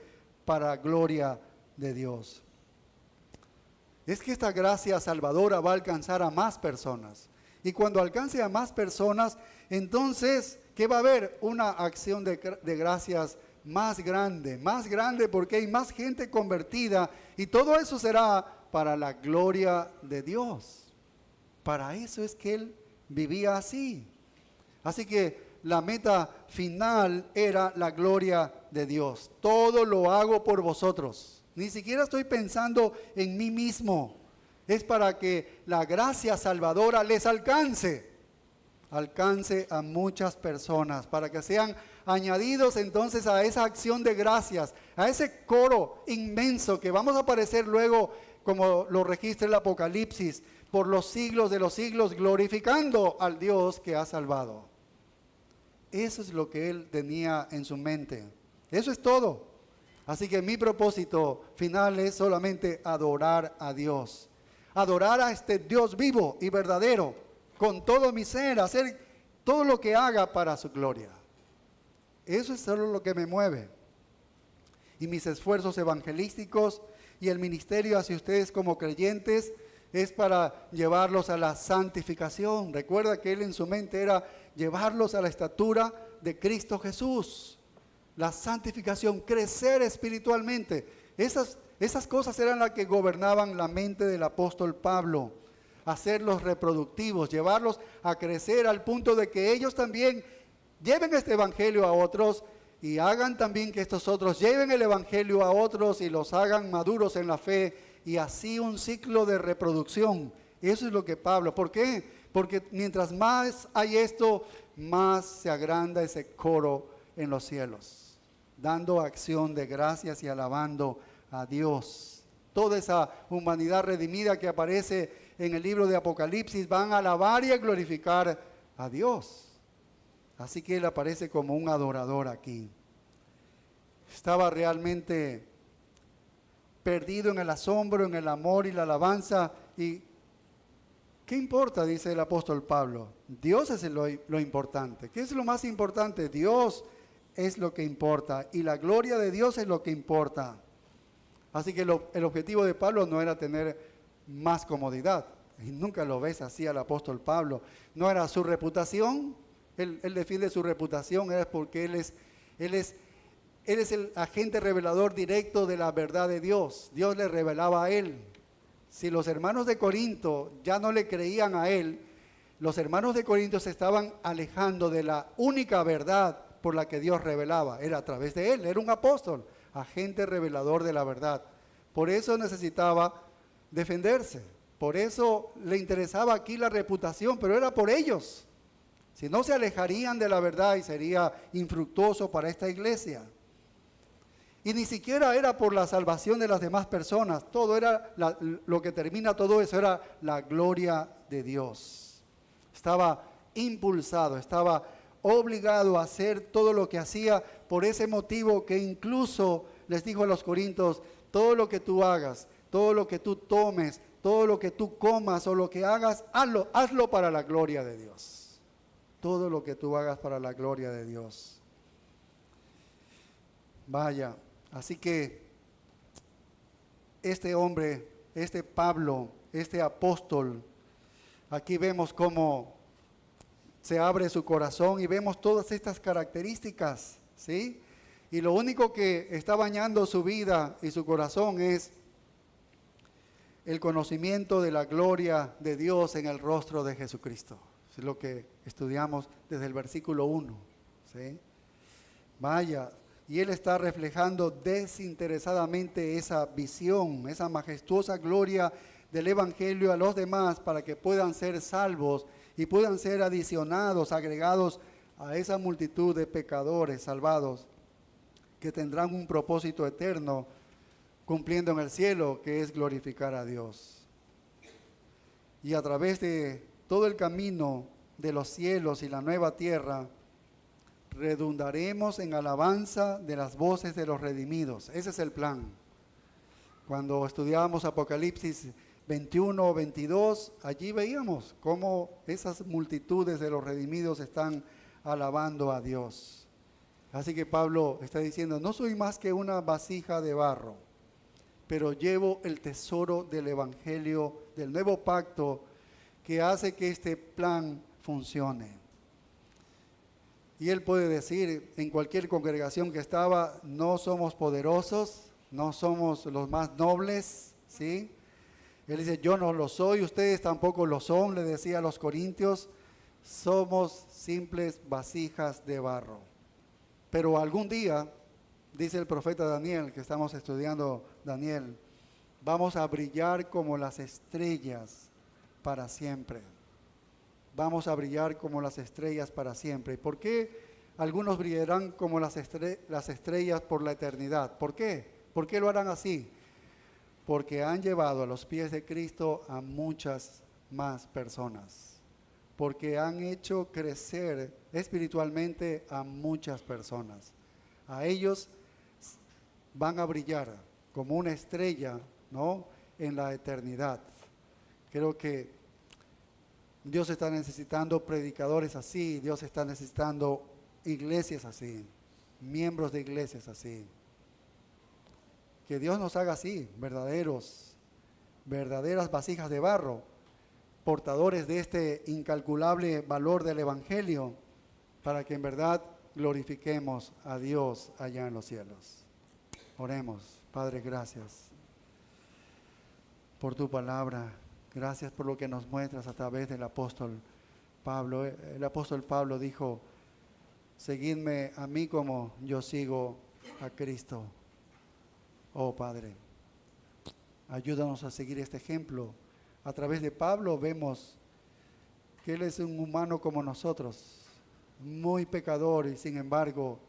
para gloria de Dios. Es que esta gracia salvadora va a alcanzar a más personas. Y cuando alcance a más personas, entonces, ¿qué va a haber? Una acción de gracias más grande porque hay más gente convertida. Y todo eso será para la gloria de Dios. Para eso es que él vivía así. Así que la meta final era la gloria de Dios. Todo lo hago por vosotros. Ni siquiera estoy pensando en mí mismo. Es para que la gracia salvadora les alcance a muchas personas, para que sean añadidos entonces a esa acción de gracias, a ese coro inmenso que vamos a aparecer luego, como lo registra el Apocalipsis, por los siglos de los siglos, glorificando al Dios que ha salvado. Eso es lo que él tenía en su mente. Eso es todo. Así que mi propósito final es solamente adorar a Dios. Adorar a este Dios vivo y verdadero, con todo mi ser, hacer todo lo que haga para su gloria. Eso es solo lo que me mueve. Y mis esfuerzos evangelísticos y el ministerio hacia ustedes como creyentes es para llevarlos a la santificación. Recuerda que él en su mente era llevarlos a la estatura de Cristo Jesús. La santificación, crecer espiritualmente. Esas cosas eran las que gobernaban la mente del apóstol Pablo. Hacerlos reproductivos, llevarlos a crecer al punto de que ellos también lleven este evangelio a otros y hagan también que estos otros lleven el evangelio a otros y los hagan maduros en la fe, y así un ciclo de reproducción. Eso es lo que Pablo, ¿por qué? Porque mientras más hay esto, más se agranda ese coro en los cielos, dando acción de gracias y alabando a Dios. Toda esa humanidad redimida que aparece en el libro de Apocalipsis van a alabar y a glorificar a Dios. Así que él aparece como un adorador aquí. Estaba realmente perdido en el asombro, en el amor y la alabanza. ¿Y qué importa? Dice el apóstol Pablo. Dios es lo importante. ¿Qué es lo más importante? Dios es lo que importa y la gloria de Dios es lo que importa. Así que el objetivo de Pablo no era tener más comodidad. Y nunca lo ves así al apóstol Pablo. No era su reputación. Él defiende su reputación, es porque él es el agente revelador directo de la verdad de Dios. Dios le revelaba a él. Si los hermanos de Corinto ya no le creían a él, los hermanos de Corinto se estaban alejando de la única verdad por la que Dios revelaba. Era a través de él, era un apóstol, agente revelador de la verdad. Por eso necesitaba defenderse. Por eso le interesaba aquí la reputación, pero era por ellos. Si no, se alejarían de la verdad y sería infructuoso para esta iglesia. Y ni siquiera era por la salvación de las demás personas. Todo era, lo que termina todo eso era la gloria de Dios. Estaba impulsado, estaba obligado a hacer todo lo que hacía por ese motivo que incluso les dijo a los corintios: todo lo que tú hagas, todo lo que tú tomes, todo lo que tú comas o lo que hagas, hazlo para la gloria de Dios. Todo lo que tú hagas para la gloria de Dios. Vaya, así que este hombre, este Pablo, este apóstol, aquí vemos cómo se abre su corazón y vemos todas estas características, ¿sí? Y lo único que está bañando su vida y su corazón es el conocimiento de la gloria de Dios en el rostro de Jesucristo. Es lo que estudiamos desde el versículo 1, ¿sí? Vaya, y él está reflejando desinteresadamente esa visión, esa majestuosa gloria del evangelio a los demás para que puedan ser salvos y puedan ser adicionados, agregados a esa multitud de pecadores salvados que tendrán un propósito eterno cumpliendo en el cielo, que es glorificar a Dios. Y a través de todo el camino de los cielos y la nueva tierra, redundaremos en alabanza de las voces de los redimidos. Ese es el plan. Cuando estudiábamos Apocalipsis 21 o 22, allí veíamos cómo esas multitudes de los redimidos están alabando a Dios. Así que Pablo está diciendo, no soy más que una vasija de barro, pero llevo el tesoro del evangelio, del nuevo pacto, que hace que este plan funcione. Y él puede decir en cualquier congregación que estaba, no somos poderosos, no somos los más nobles, ¿sí? Él dice, yo no lo soy, ustedes tampoco lo son, le decía a los corintios, somos simples vasijas de barro. Pero algún día, dice el profeta Daniel, que estamos estudiando Daniel, vamos a brillar como las estrellas para siempre. Vamos a brillar como las estrellas para siempre. ¿Y por qué algunos brillarán como las estrellas por la eternidad? ¿Por qué? ¿Por qué lo harán así? Porque han llevado a los pies de Cristo a muchas más personas. Porque han hecho crecer espiritualmente a muchas personas. A ellos van a brillar como una estrella, ¿no?, en la eternidad. Creo que Dios está necesitando predicadores así, Dios está necesitando iglesias así, miembros de iglesias así. Que Dios nos haga así, verdaderas vasijas de barro, portadores de este incalculable valor del evangelio, para que en verdad glorifiquemos a Dios allá en los cielos. Oremos. Padre, gracias por tu palabra. Gracias por lo que nos muestras a través del apóstol Pablo. El apóstol Pablo dijo, seguidme a mí como yo sigo a Cristo. Oh Padre, ayúdanos a seguir este ejemplo. A través de Pablo vemos que él es un humano como nosotros, muy pecador, y sin embargo,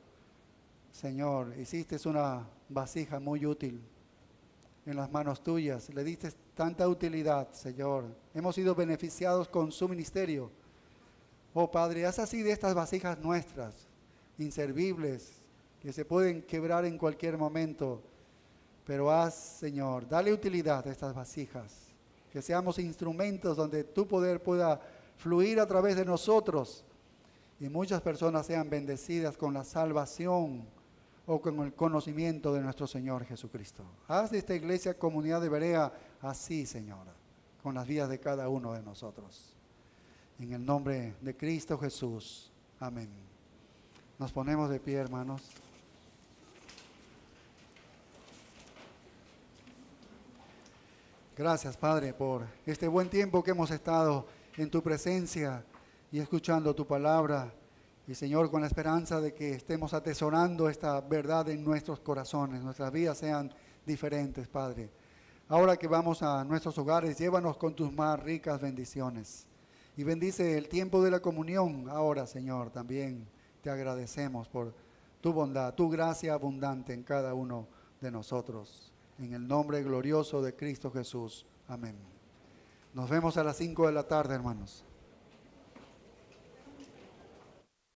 Señor, hiciste una vasija muy útil en las manos tuyas, le diste tanta utilidad, Señor. Hemos sido beneficiados con su ministerio. Oh Padre, haz así de estas vasijas nuestras, inservibles, que se pueden quebrar en cualquier momento, pero haz, Señor, dale utilidad a estas vasijas, que seamos instrumentos donde tu poder pueda fluir a través de nosotros y muchas personas sean bendecidas con la salvación o con el conocimiento de nuestro Señor Jesucristo. Haz de esta iglesia comunidad de Berea así, Señor, con las vidas de cada uno de nosotros. En el nombre de Cristo Jesús. Amén. Nos ponemos de pie, hermanos. Gracias, Padre, por este buen tiempo que hemos estado en tu presencia y escuchando tu palabra. Y Señor, con la esperanza de que estemos atesorando esta verdad en nuestros corazones, nuestras vidas sean diferentes, Padre. Ahora que vamos a nuestros hogares, llévanos con tus más ricas bendiciones. Y bendice el tiempo de la comunión ahora, Señor, también te agradecemos por tu bondad, tu gracia abundante en cada uno de nosotros. En el nombre glorioso de Cristo Jesús. Amén. Nos vemos a las 5 de la tarde, hermanos.